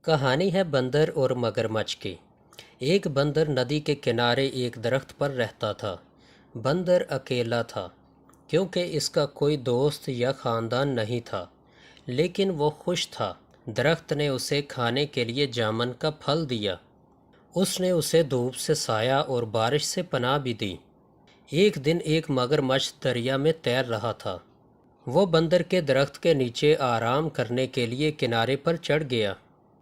کہانی ہے بندر اور مگرمچھ کی۔ ایک بندر ندی کے کنارے ایک درخت پر رہتا تھا۔ بندر اکیلا تھا کیونکہ اس کا کوئی دوست یا خاندان نہیں تھا، لیکن وہ خوش تھا۔ درخت نے اسے کھانے کے لیے جامن کا پھل دیا۔ اس نے اسے دھوپ سے سایہ اور بارش سے پناہ بھی دی۔ ایک دن ایک مگرمچھ دریا میں تیر رہا تھا۔ وہ بندر کے درخت کے نیچے آرام کرنے کے لیے کنارے پر چڑھ گیا۔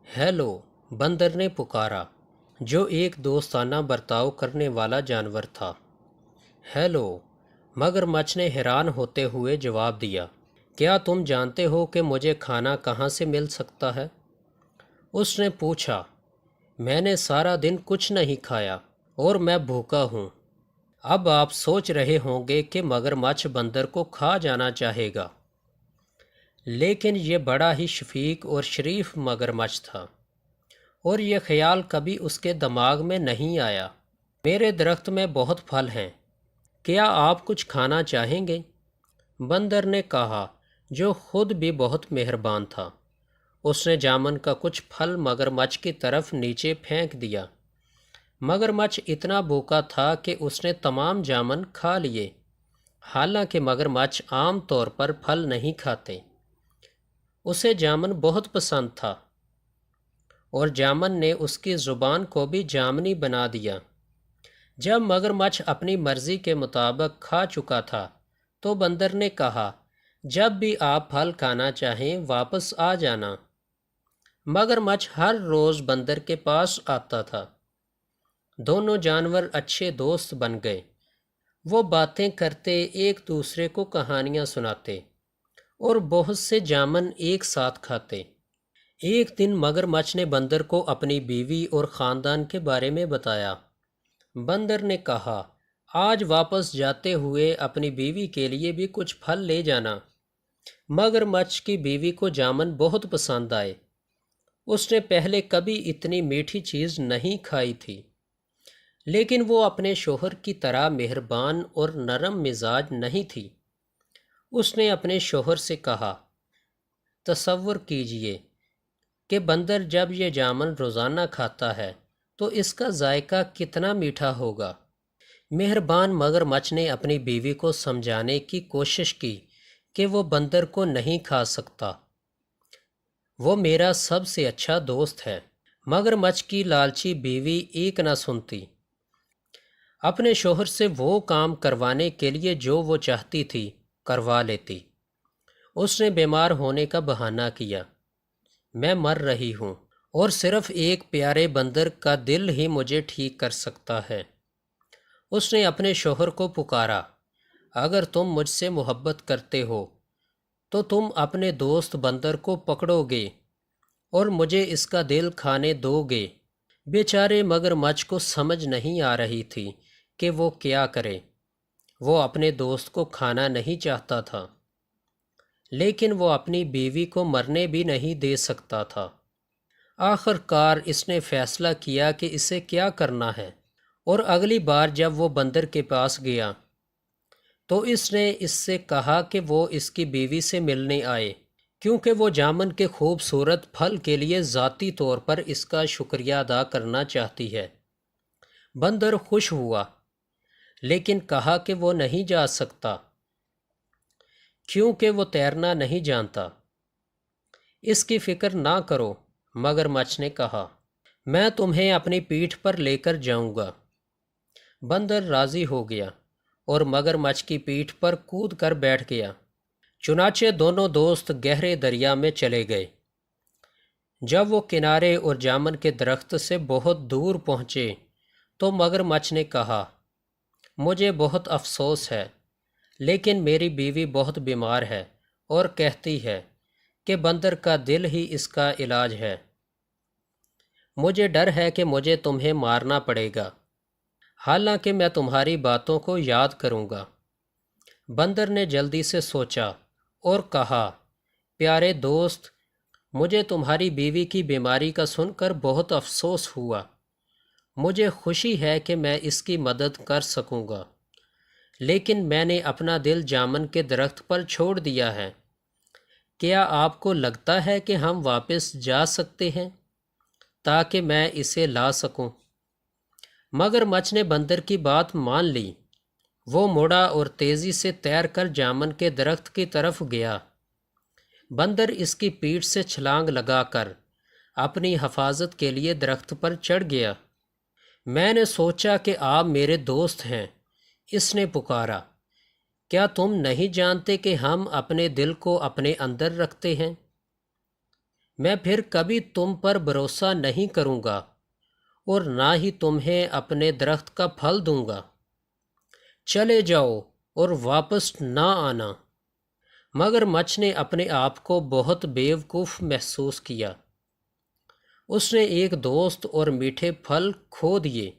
ہیلو، بندر نے پکارا، جو ایک دوستانہ برتاؤ کرنے والا جانور تھا۔ ہیلو، مگرمچھ نے حیران ہوتے ہوئے جواب دیا، کیا تم جانتے ہو کہ مجھے کھانا کہاں سے مل سکتا ہے؟ اس نے پوچھا، میں نے سارا دن کچھ نہیں کھایا اور میں بھوکا ہوں۔ اب آپ سوچ رہے ہوں گے کہ مگرمچھ بندر کو کھا جانا چاہے گا، لیکن یہ بڑا ہی شفیق اور شریف مگرمچھ تھا، اور یہ خیال کبھی اس کے دماغ میں نہیں آیا۔ میرے درخت میں بہت پھل ہیں، کیا آپ کچھ کھانا چاہیں گے؟ بندر نے کہا، جو خود بھی بہت مہربان تھا۔ اس نے جامن کا کچھ پھل مگرمچھ کی طرف نیچے پھینک دیا۔ مگرمچھ اتنا بھوکا تھا کہ اس نے تمام جامن کھا لیے۔ حالانکہ مگرمچھ عام طور پر پھل نہیں کھاتے، اسے جامن بہت پسند تھا، اور جامن نے اس کی زبان کو بھی جامنی بنا دیا۔ جب مگرمچھ اپنی مرضی کے مطابق کھا چکا تھا تو بندر نے کہا، جب بھی آپ پھل کھانا چاہیں واپس آ جانا۔ مگرمچھ ہر روز بندر کے پاس آتا تھا۔ دونوں جانور اچھے دوست بن گئے۔ وہ باتیں کرتے، ایک دوسرے کو کہانیاں سناتے اور بہت سے جامن ایک ساتھ کھاتے۔ ایک دن مگرمچھ نے بندر کو اپنی بیوی اور خاندان کے بارے میں بتایا۔ بندر نے کہا، آج واپس جاتے ہوئے اپنی بیوی کے لیے بھی کچھ پھل لے جانا۔ مگرمچھ کی بیوی کو جامن بہت پسند آئے۔ اس نے پہلے کبھی اتنی میٹھی چیز نہیں کھائی تھی، لیکن وہ اپنے شوہر کی طرح مہربان اور نرم مزاج نہیں تھی۔ اس نے اپنے شوہر سے کہا، تصور کیجئے کہ بندر جب یہ جامن روزانہ کھاتا ہے تو اس کا ذائقہ کتنا میٹھا ہوگا۔ مہربان مگرمچھ نے اپنی بیوی کو سمجھانے کی کوشش کی کہ وہ بندر کو نہیں کھا سکتا، وہ میرا سب سے اچھا دوست ہے۔ مگرمچھ کی لالچی بیوی ایک نہ سنتی۔ اپنے شوہر سے وہ کام کروانے کے لیے جو وہ چاہتی تھی کروا لیتی۔ اس نے بیمار ہونے کا بہانہ کیا، میں مر رہی ہوں اور صرف ایک پیارے بندر کا دل ہی مجھے ٹھیک کر سکتا ہے۔ اس نے اپنے شوہر کو پکارا، اگر تم مجھ سے محبت کرتے ہو تو تم اپنے دوست بندر کو پکڑو گے اور مجھے اس کا دل کھانے دو گے۔ بیچارے مگرمچھ کو سمجھ نہیں آ رہی تھی کہ وہ کیا کرے۔ وہ اپنے دوست کو کھانا نہیں چاہتا تھا، لیکن وہ اپنی بیوی کو مرنے بھی نہیں دے سکتا تھا۔ آخر کار اس نے فیصلہ کیا کہ اسے کیا کرنا ہے، اور اگلی بار جب وہ بندر کے پاس گیا تو اس نے اس سے کہا کہ وہ اس کی بیوی سے ملنے آئے، کیونکہ وہ جامن کے خوبصورت پھل کے لیے ذاتی طور پر اس کا شکریہ ادا کرنا چاہتی ہے۔ بندر خوش ہوا، لیکن کہا کہ وہ نہیں جا سکتا کیونکہ وہ تیرنا نہیں جانتا۔ اس کی فکر نہ کرو، مگرمچھ نے کہا، میں تمہیں اپنی پیٹھ پر لے کر جاؤں گا۔ بندر راضی ہو گیا اور مگرمچھ کی پیٹھ پر کود کر بیٹھ گیا۔ چنانچہ دونوں دوست گہرے دریا میں چلے گئے۔ جب وہ کنارے اور جامن کے درخت سے بہت دور پہنچے تو مگرمچھ نے کہا، مجھے بہت افسوس ہے، لیکن میری بیوی بہت بیمار ہے اور کہتی ہے کہ بندر کا دل ہی اس کا علاج ہے۔ مجھے ڈر ہے کہ مجھے تمہیں مارنا پڑے گا، حالانکہ میں تمہاری باتوں کو یاد کروں گا۔ بندر نے جلدی سے سوچا اور کہا، پیارے دوست، مجھے تمہاری بیوی کی بیماری کا سن کر بہت افسوس ہوا۔ مجھے خوشی ہے کہ میں اس کی مدد کر سکوں گا، لیکن میں نے اپنا دل جامن کے درخت پر چھوڑ دیا ہے۔ کیا آپ کو لگتا ہے کہ ہم واپس جا سکتے ہیں؟ تاکہ میں اسے لا سکوں۔ مگرمچھ نے بندر کی بات مان لی۔ وہ مڑا اور تیزی سے تیر کر جامن کے درخت کی طرف گیا۔ بندر اس کی پیٹھ سے چھلانگ لگا کر اپنی حفاظت کے لیے درخت پر چڑھ گیا۔ میں نے سوچا کہ آپ میرے دوست ہیں، اس نے پکارا۔ کیا تم نہیں جانتے کہ ہم اپنے دل کو اپنے اندر رکھتے ہیں؟ میں پھر کبھی تم پر بھروسہ نہیں کروں گا اور نہ ہی تمہیں اپنے درخت کا پھل دوں گا۔ چلے جاؤ اور واپس نہ آنا۔ مگرمچھ نے اپنے آپ کو بہت بیوقوف محسوس کیا۔ اس نے ایک دوست اور میٹھے پھل کھو دیے۔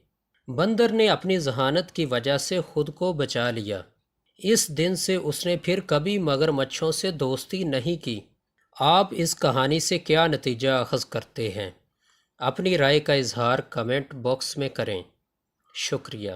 بندر نے اپنی ذہانت کی وجہ سے خود کو بچا لیا۔ اس دن سے اس نے پھر کبھی مگرمچھوں سے دوستی نہیں کی۔ آپ اس کہانی سے کیا نتیجہ اخذ کرتے ہیں؟ اپنی رائے کا اظہار کمنٹ باکس میں کریں۔ شکریہ۔